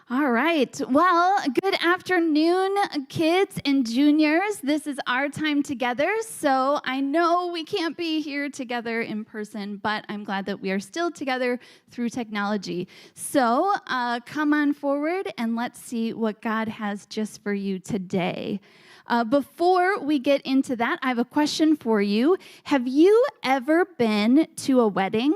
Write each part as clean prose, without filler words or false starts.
All right. Well, good afternoon, kids and juniors. This is our time together. So I know we can't be here together in person, but I'm glad that we are still together through technology. So come on forward and let's see what God has just for you today. Before we get into that, I have a question for you. Have you ever been to a wedding?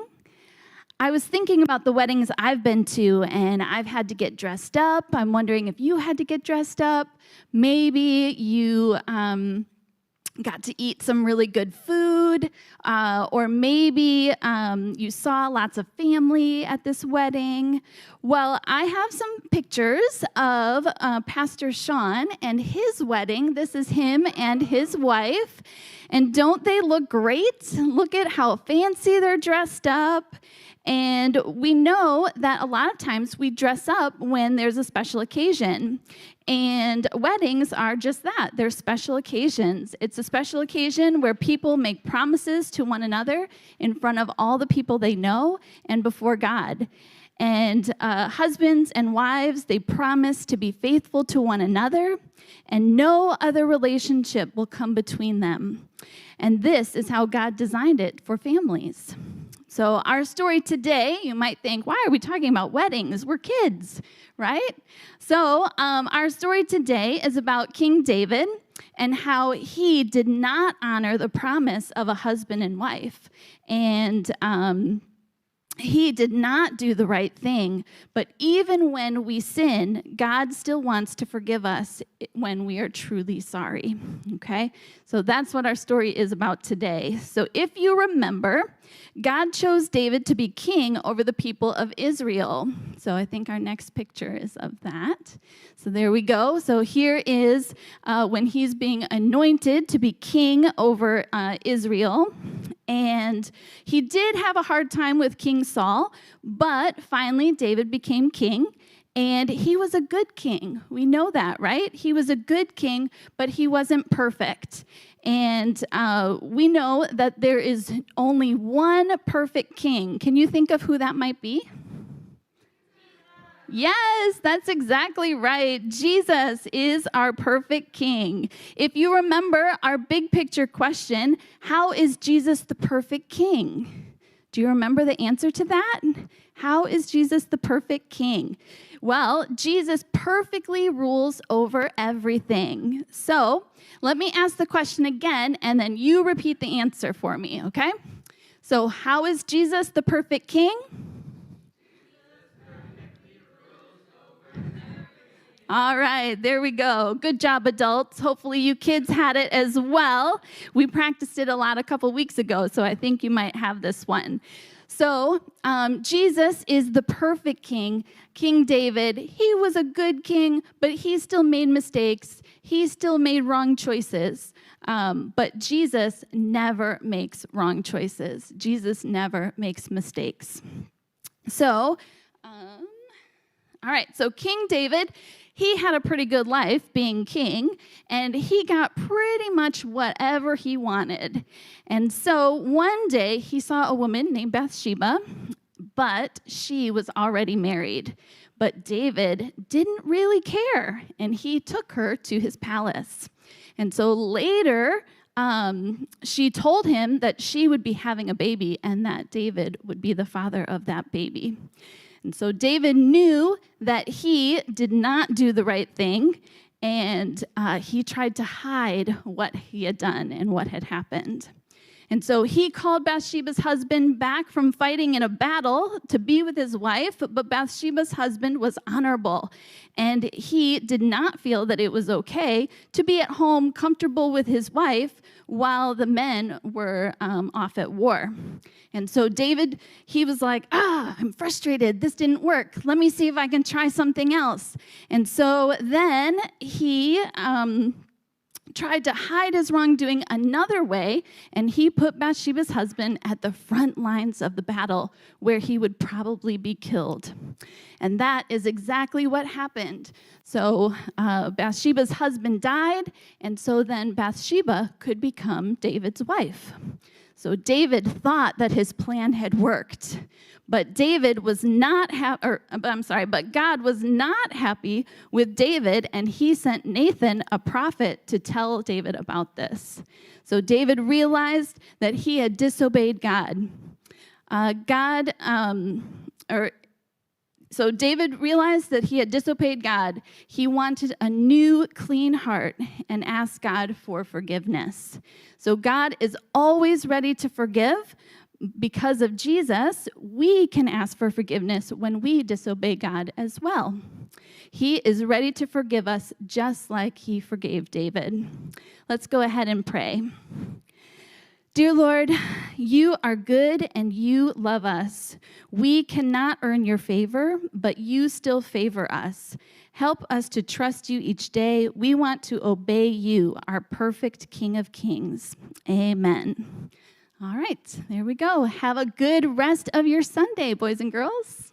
I was thinking about the weddings I've been to, and I've had to get dressed up. I'm wondering if you had to get dressed up. Maybe you got to eat some really good food, or maybe you saw lots of family at this wedding. Well, I have some pictures of Pastor Sean and his wedding. This is him and his wife. And don't they look great? Look at how fancy they're dressed up. And we know that a lot of times we dress up when there's a special occasion. And weddings are just that. They're special occasions. It's a special occasion where people make promises to one another in front of all the people they know and before God. And husbands and wives, they promise to be faithful to one another, and no other relationship will come between them. And this is how God designed it for families. So our story today, you might think, why are we talking about weddings? We're kids, right? So our story today is about King David and how he did not honor the promise of a husband and wife. And he did not do the right thing, but even when we sin, God still wants to forgive us when we are truly sorry, okay? So that's what our story is about today. So if you remember, God chose David to be king over the people of Israel. So I think our next picture is of that. So there we go. So here is when he's being anointed to be king over Israel. And he did have a hard time with King Saul, but finally David became king, and he was a good king. We know that, right? He was a good king, but he wasn't perfect. And we know that there is only one perfect king. Can you think of who that might be? Yes, that's exactly right. Jesus is our perfect king. If you remember our big picture question, how is Jesus the perfect king? Do you remember the answer to that? How is Jesus the perfect king? Well, Jesus perfectly rules over everything. So let me ask the question again, and then you repeat the answer for me, okay? So how is Jesus the perfect king? All right, there we go. Good job, adults. Hopefully you kids had it as well. We practiced it a couple weeks ago, so I think you might have this one. So Jesus is the perfect king. King David, he was a good king, but he still made mistakes. He still made wrong choices. But Jesus never makes wrong choices. Jesus never makes mistakes. So, all right, so King David, he had a pretty good life being king, and he got pretty much whatever he wanted. And so one day he saw a woman named Bathsheba, but she was already married. But David didn't really care, and he took her to his palace. And so later, she told him that she would be having a baby and that David would be the father of that baby. And so David knew that he did not do the right thing, and he tried to hide what he had done and what had happened. And so he called Bathsheba's husband back from fighting in a battle to be with his wife, but Bathsheba's husband was honorable, and he did not feel that it was okay to be at home comfortable with his wife while the men were off at war. And so David, he was like, I'm frustrated. This didn't work. Let me see if I can try something else. And so then he tried to hide his wrongdoing another way, and he put Bathsheba's husband at the front lines of the battle where he would probably be killed. And that is exactly what happened. So Bathsheba's husband died, and so then Bathsheba could become David's wife. So David thought that his plan had worked, but God was not happy with David, and he sent Nathan, a prophet, to tell David about this. So David realized that he had disobeyed God. So David realized that he had disobeyed God. He wanted a new, clean heart and asked God for forgiveness. So God is always ready to forgive. Because of Jesus, we can ask for forgiveness when we disobey God as well. He is ready to forgive us just like he forgave David. Let's go ahead and pray. Dear Lord, you are good and you love us. We cannot earn your favor, but you still favor us. Help us to trust you each day. We want to obey you, our perfect King of Kings. Amen. All right, there we go. Have a good rest of your Sunday, boys and girls.